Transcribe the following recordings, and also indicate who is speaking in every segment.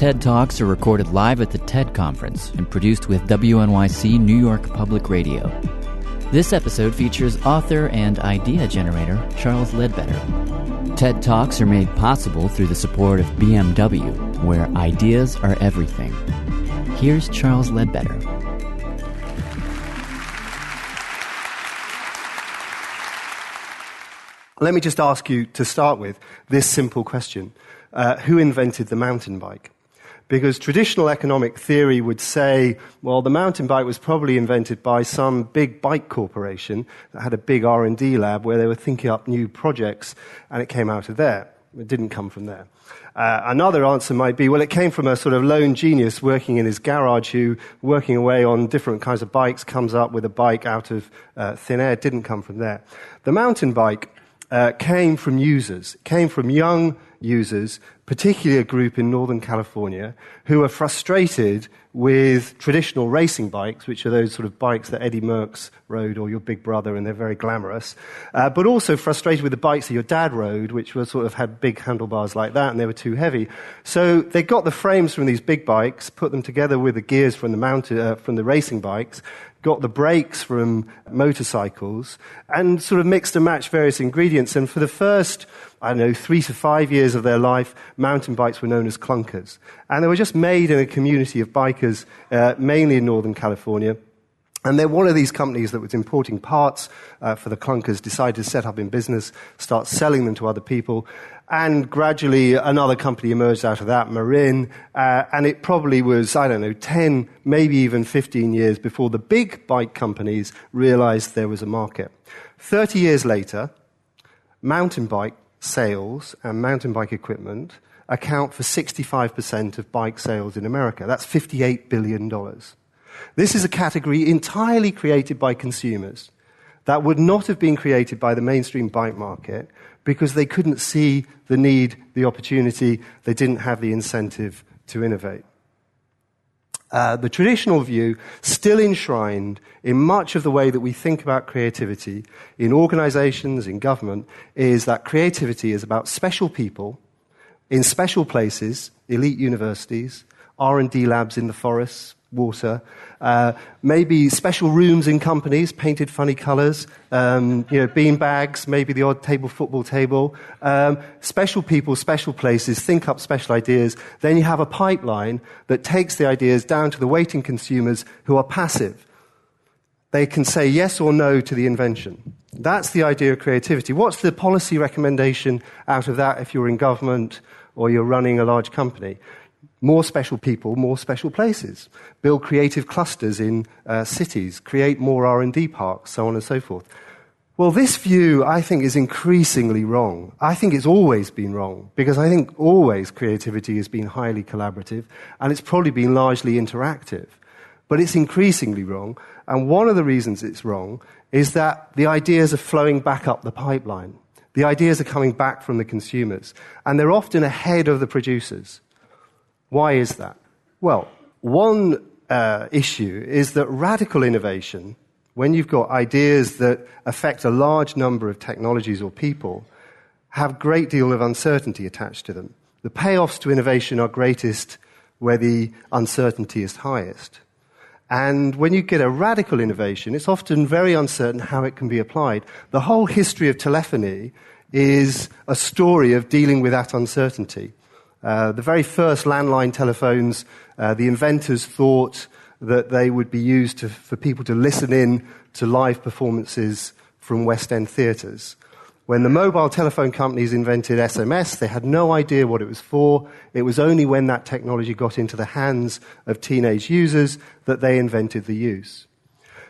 Speaker 1: TED Talks are recorded live at the TED Conference and produced with WNYC New York Public Radio. This episode features author and idea generator Charles Leadbeater. TED Talks are made possible through the support of BMW, where ideas are everything. Here's Charles Leadbeater.
Speaker 2: Let me just ask you to start with this simple question. Who invented the mountain bike? Because traditional economic theory would say, well, the mountain bike was probably invented by some big bike corporation that had a big R&D lab where they were thinking up new projects, and it came out of there. It didn't come from there. Another answer might be, well, it came from a sort of lone genius working in his garage who, working away on different kinds of bikes, comes up with a bike out of thin air. It didn't come from there. The mountain bike came from users, came from young users, particularly a group in Northern California, who are frustrated with traditional racing bikes, which are those sort of bikes that Eddie Merckx rode or your big brother, and they're very glamorous, but also frustrated with the bikes that your dad rode, which were sort of had big handlebars like that, and they were too heavy. So they got the frames from these big bikes, put them together with the gears from the racing bikes, got the brakes from motorcycles, and sort of mixed and matched various ingredients. And for the first, 3 to 5 years of their life, mountain bikes were known as clunkers. And they were just made in a community of bikers, mainly in Northern California. And then one of these companies that was importing parts for the clunkers decided to set up in business, start selling them to other people. And gradually another company emerged out of that, Marin, and it probably was, 10, maybe even 15 years before the big bike companies realized there was a market. 30 years later, mountain bike sales and mountain bike equipment account for 65% of bike sales in America. That's $58 billion. This is a category entirely created by consumers that would not have been created by the mainstream bike market because they couldn't see the need, the opportunity, they didn't have the incentive to innovate. The traditional view, still enshrined in much of the way that we think about creativity in organizations, in government, is that creativity is about special people in special places, elite universities, R&D labs in the forests, water, maybe special rooms in companies, painted funny colors, bean bags, maybe the odd football table, special people, special places, think up special ideas. Then you have a pipeline that takes the ideas down to the waiting consumers who are passive. They can say yes or no to the invention. That's the idea of creativity. What's the policy recommendation out of that if you're in government or you're running a large company? More special people, more special places. Build creative clusters in cities. Create more R&D parks, so on and so forth. Well, this view, I think, is increasingly wrong. I think it's always been wrong, because I think always creativity has been highly collaborative, and it's probably been largely interactive. But it's increasingly wrong, and one of the reasons it's wrong is that the ideas are flowing back up the pipeline. The ideas are coming back from the consumers, and they're often ahead of the producers. Why is that? Well, one issue is that radical innovation, when you've got ideas that affect a large number of technologies or people, have a great deal of uncertainty attached to them. The payoffs to innovation are greatest where the uncertainty is highest. And when you get a radical innovation, it's often very uncertain how it can be applied. The whole history of telephony is a story of dealing with that uncertainty. The very first landline telephones, the inventors thought that they would be used for people to listen in to live performances from West End theatres. When the mobile telephone companies invented SMS, they had no idea what it was for. It was only when that technology got into the hands of teenage users that they invented the use.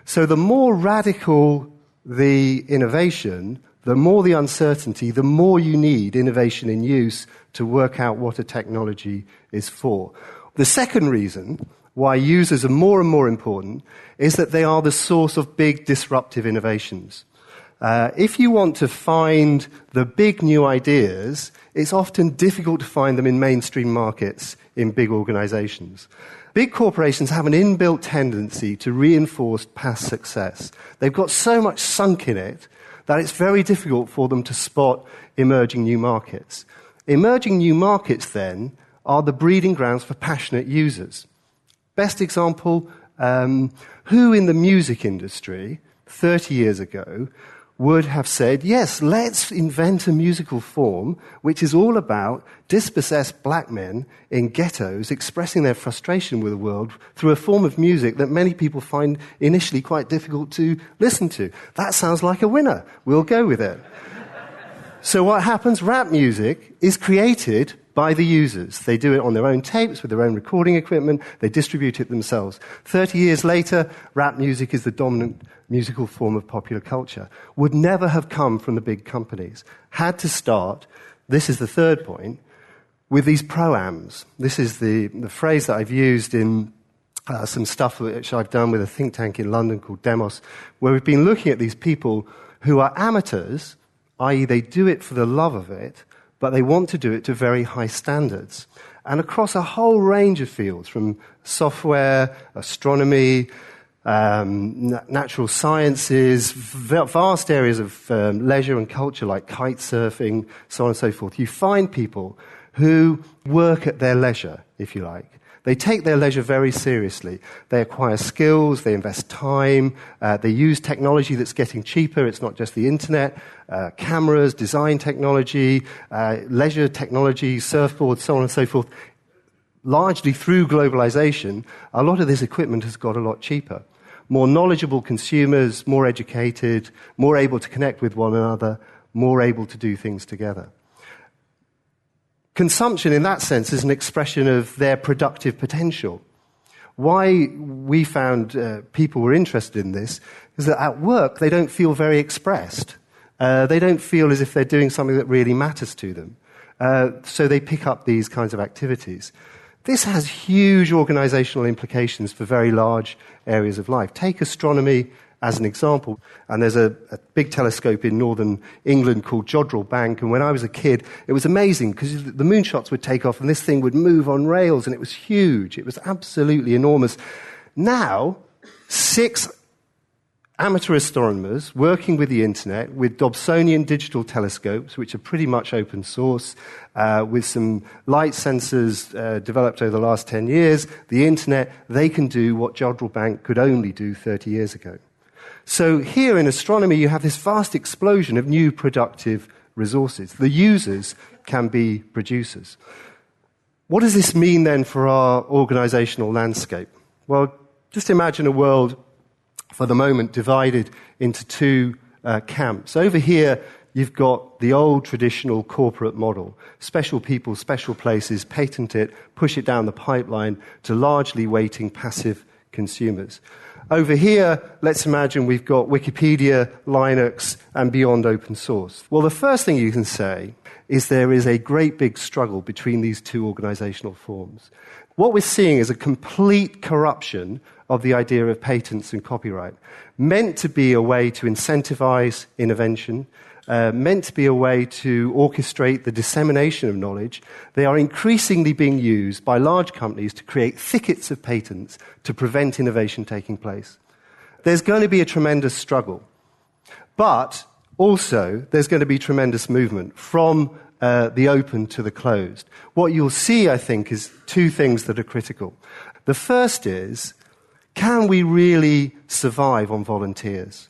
Speaker 2: So the more radical the innovation, the more the uncertainty, the more you need innovation in use to work out what a technology is for. The second reason why users are more and more important is that they are the source of big disruptive innovations. If you want to find the big new ideas, it's often difficult to find them in mainstream markets in big organizations. Big corporations have an inbuilt tendency to reinforce past success. They've got so much sunk in it that it's very difficult for them to spot emerging new markets. Emerging new markets, then, are the breeding grounds for passionate users. Best example, who in the music industry 30 years ago would have said, yes, let's invent a musical form which is all about dispossessed black men in ghettos expressing their frustration with the world through a form of music that many people find initially quite difficult to listen to. That sounds like a winner. We'll go with it. So what happens? Rap music is created by the users. They do it on their own tapes with their own recording equipment. They distribute it themselves. 30 years later, rap music is the dominant musical form of popular culture. Would never have come from the big companies. Had to start, this is the third point, with these proams. This is the phrase that I've used in some stuff which I've done with a think tank in London called Demos, where we've been looking at these people who are amateurs, i.e. they do it for the love of it, but they want to do it to very high standards. And across a whole range of fields, from software, astronomy, natural sciences, vast areas of leisure and culture like kite surfing, so on and so forth, you find people who work at their leisure, if you like. They take their leisure very seriously. They acquire skills, they invest time, they use technology that's getting cheaper. It's not just the internet, cameras, design technology, leisure technology, surfboards, so on and so forth. Largely through globalization, a lot of this equipment has got a lot cheaper. More knowledgeable consumers, more educated, more able to connect with one another, more able to do things together. Consumption, in that sense, is an expression of their productive potential. Why we found people were interested in this is that at work they don't feel very expressed. They don't feel as if they're doing something that really matters to them. So they pick up these kinds of activities. This has huge organizational implications for very large areas of life. Take astronomy as an example. And there's a big telescope in northern England called Jodrell Bank. And when I was a kid, it was amazing because the moonshots would take off and this thing would move on rails and it was huge. It was absolutely enormous. Now, 6 amateur astronomers working with the internet, with Dobsonian digital telescopes, which are pretty much open source, with some light sensors developed over the last 10 years, the internet, they can do what Jodrell Bank could only do 30 years ago. So here in astronomy, you have this vast explosion of new productive resources. The users can be producers. What does this mean then for our organizational landscape? Well, just imagine a world, for the moment, divided into 2 camps. Over here, you've got the old traditional corporate model. Special people, special places, patent it, push it down the pipeline to largely waiting passive consumers. Over here, let's imagine we've got Wikipedia, Linux, and beyond open source. Well, the first thing you can say is there is a great big struggle between these 2 organizational forms. What we're seeing is a complete corruption of the idea of patents and copyright, meant to be a way to incentivize innovation, meant to be a way to orchestrate the dissemination of knowledge. They are increasingly being used by large companies to create thickets of patents to prevent innovation taking place. There's going to be a tremendous struggle, but also there's going to be tremendous movement from the open to the closed. What you'll see, I think, is 2 things that are critical. The first is, can we really survive on volunteers?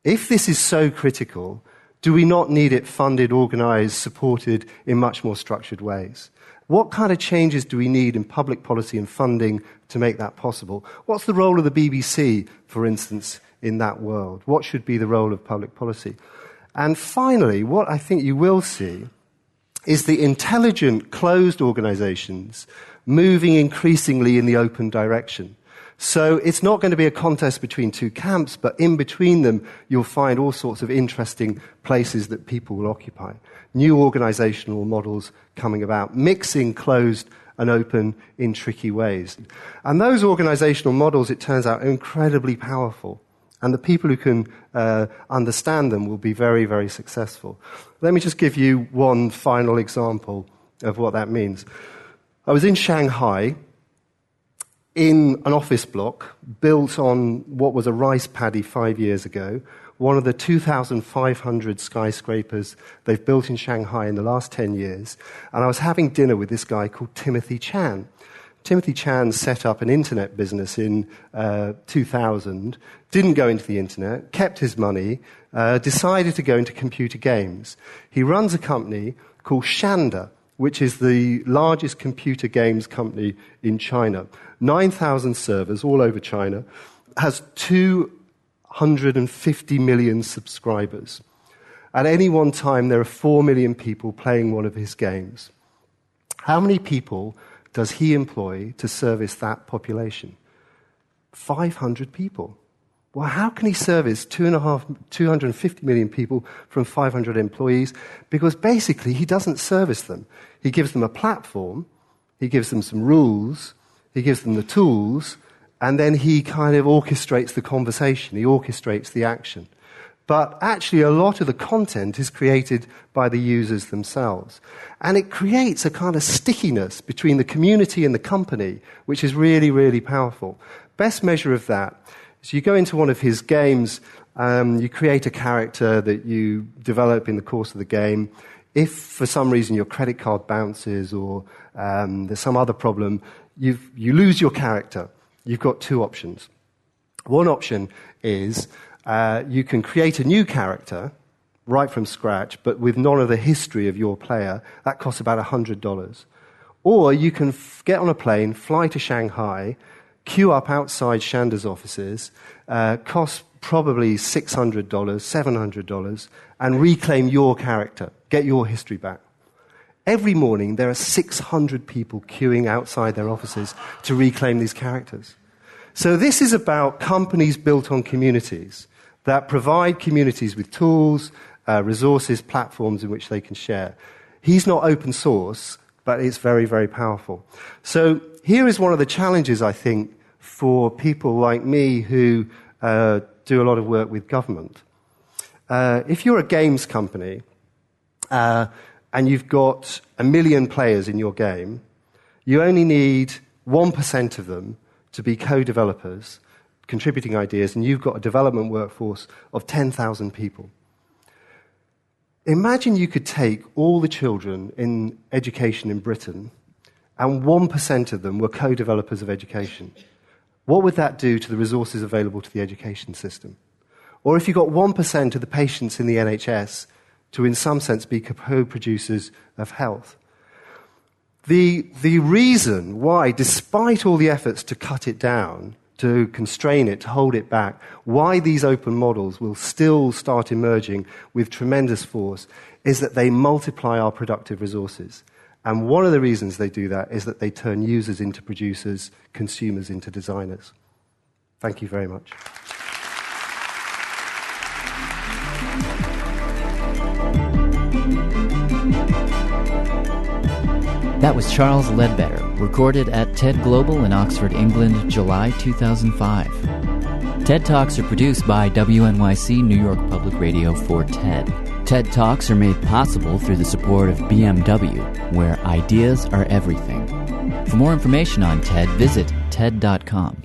Speaker 2: If this is so critical, do we not need it funded, organized, supported in much more structured ways? What kind of changes do we need in public policy and funding to make that possible? What's the role of the BBC, for instance, in that world? What should be the role of public policy? And finally, what I think you will see is the intelligent, closed organizations moving increasingly in the open direction. So it's not going to be a contest between 2 camps, but in between them, you'll find all sorts of interesting places that people will occupy. New organizational models coming about, mixing closed and open in tricky ways. And those organizational models, it turns out, are incredibly powerful. And the people who can understand them will be very, very successful. Let me just give you one final example of what that means. I was in Shanghai, in an office block built on what was a rice paddy 5 years ago, one of the 2,500 skyscrapers they've built in Shanghai in the last 10 years. And I was having dinner with this guy called Timothy Chan. Timothy Chan set up an internet business in 2000, didn't go into the internet, kept his money, decided to go into computer games. He runs a company called Shanda, which is the largest computer games company in China. 9,000 servers all over China, has 250 million subscribers. At any one time, there are 4 million people playing one of his games. How many people does he employ to service that population? 500 people. Well, how can he service 250 million people from 500 employees? Because basically, he doesn't service them. He gives them a platform, he gives them some rules, he gives them the tools, and then he kind of orchestrates the conversation, he orchestrates the action. But actually, a lot of the content is created by the users themselves. And it creates a kind of stickiness between the community and the company, which is really, really powerful. Best measure of that is you go into one of his games, you create a character that you develop in the course of the game. If, for some reason, your credit card bounces or there's some other problem, you lose your character. You've got two options. One option is you can create a new character right from scratch, but with none of the history of your player. That costs about $100. Or you can get on a plane, fly to Shanghai, queue up outside Shanda's offices, cost probably $600, $700, and reclaim your character, get your history back. Every morning, there are 600 people queuing outside their offices to reclaim these characters. So this is about companies built on communities that provide communities with tools, resources, platforms in which they can share. He's not open source, but it's very, very powerful. So here is one of the challenges, I think, for people like me who do a lot of work with government. If you're a games company and you've got 1 million players in your game, you only need 1% of them to be co-developers, contributing ideas, and you've got a development workforce of 10,000 people. Imagine you could take all the children in education in Britain, and 1% of them were co-developers of education. What would that do to the resources available to the education system? Or if you got 1% of the patients in the NHS to, in some sense, be co-producers of health. The reason why, despite all the efforts to cut it down, to constrain it, to hold it back, why these open models will still start emerging with tremendous force is that they multiply our productive resources. And one of the reasons they do that is that they turn users into producers, consumers into designers. Thank you very much.
Speaker 1: That was Charles Leadbeater, recorded at TED Global in Oxford, England, July 2005. TED Talks are produced by WNYC New York Public Radio for TED. TED Talks are made possible through the support of BMW, where ideas are everything. For more information on TED, visit TED.com.